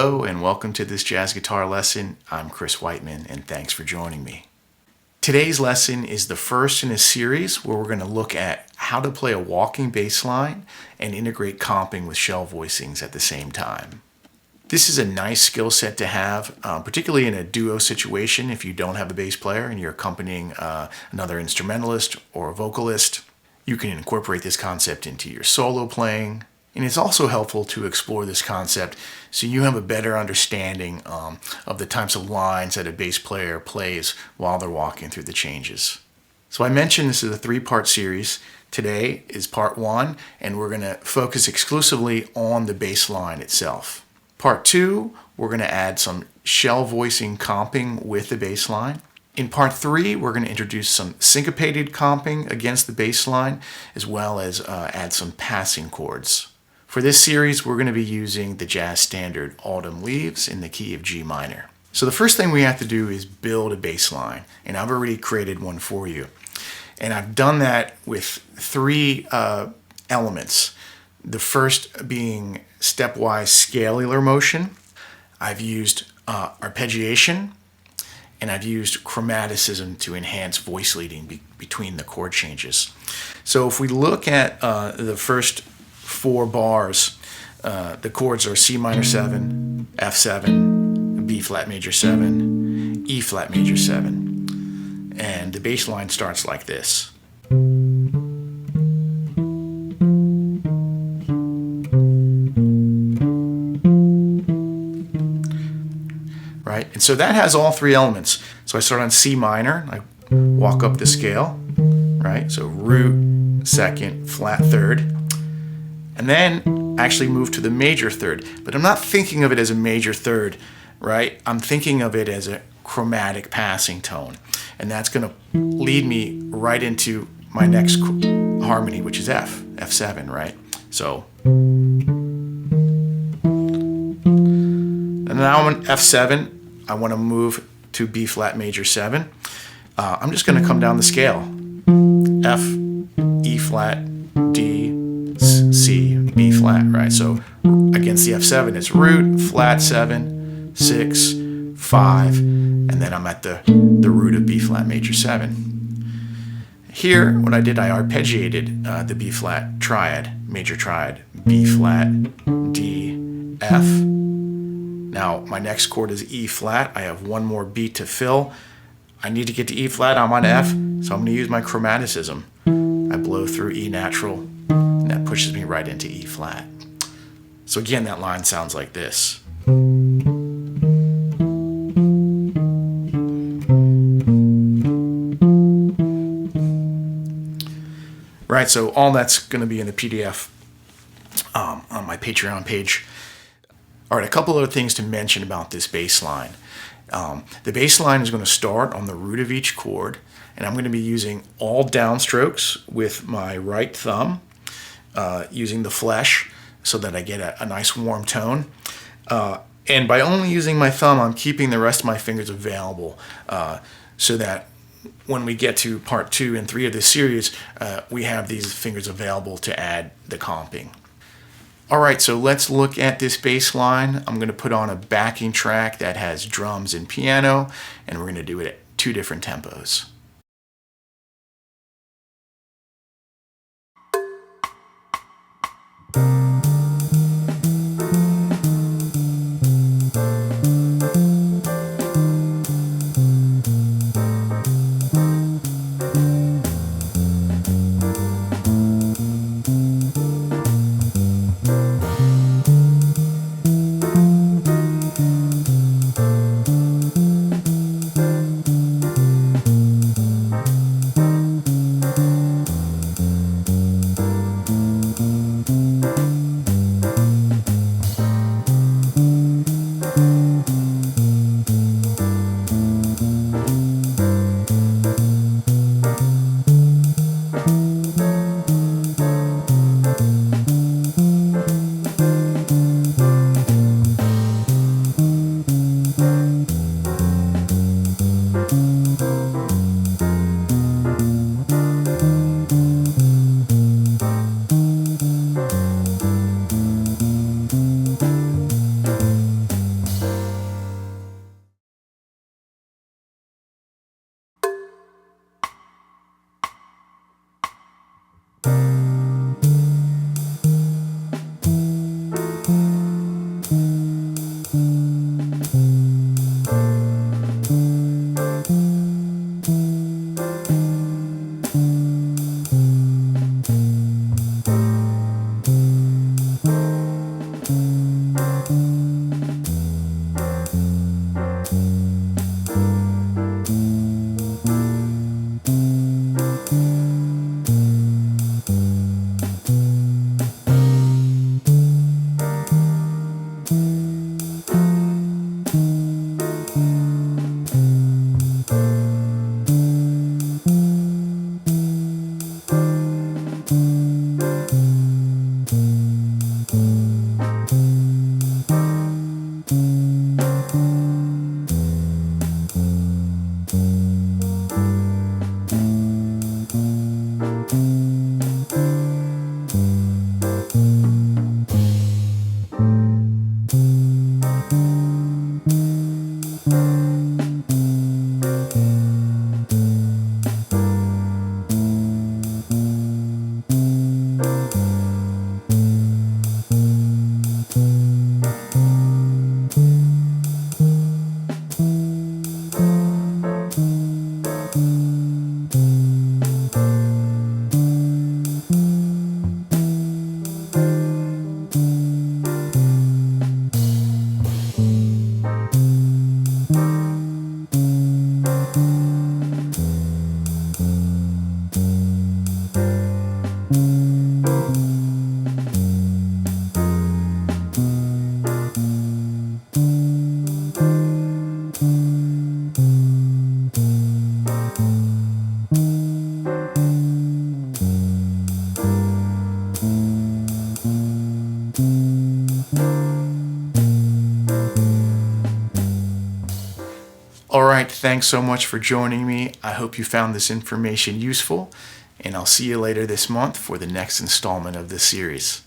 Hello and welcome to this jazz guitar lesson. I'm Chris Whiteman and thanks for joining me. Today's lesson is the first in a series where we're going to look at how to play a walking bass line and integrate comping with shell voicings at the same time. This is a nice skill set to have, particularly in a duo situation if you don't have a bass player and you're accompanying another instrumentalist or a vocalist. You can incorporate this concept into your solo playing. And it's also helpful to explore this concept so you have a better understanding of the types of lines that a bass player plays while they're walking through the changes. So I mentioned this is a three-part series. Today is part one, and we're going to focus exclusively on the bass line itself. Part two, we're going to add some shell voicing comping with the bass line. In part three, we're going to introduce some syncopated comping against the bass line, as well as add some passing chords. For this series, we're going to be using the jazz standard Autumn Leaves in the key of G minor. So the first thing we have to do is build a bass line, and I've already created one for you. And I've done that with three elements. The first being stepwise scalular motion. I've used arpeggiation, and I've used chromaticism to enhance voice leading between the chord changes. So if we look at the first four bars, the chords are C minor 7, F7, B flat major 7, E flat major 7. And the bass line starts like this. Right? And so that has all three elements. So I start on C minor, I walk up the scale, right? So root, second, flat third. And then actually move to the major third. But I'm not thinking of it as a major third, right? I'm thinking of it as a chromatic passing tone. And that's going to lead me right into my next harmony, which is F, F7, right? So, and now I'm on F7. I want to move to B flat major 7. I'm just going to come down the scale. F, E flat, D, C, B flat, right? So against the F7 it's root, flat 7, 6, 5, and then I'm at the root of B flat major 7. Here, what I did, I arpeggiated the B flat triad, major triad, B flat, D, F. Now my next chord is E flat. I have one more beat to fill. I need to get to E flat, I'm on F, so I'm going to use my chromaticism. I blow through E natural, and that pushes me right into E flat. So again, that line sounds like this. Right, so all that's going to be in the PDF on my Patreon page. All right, a couple other things to mention about this bass line. The bass line is going to start on the root of each chord, and I'm going to be using all downstrokes with my right thumb, using the flesh so that I get a nice warm tone. And by only using my thumb, I'm keeping the rest of my fingers available so that when we get to part 2 and 3 of this series, we have these fingers available to add the comping. All right, so let's look at this bass line. I'm going to put on a backing track that has drums and piano, and we're going to do it at 2 different tempos. right, thanks so much for joining me. I hope you found this information useful, and I'll see you later this month for the next installment of this series.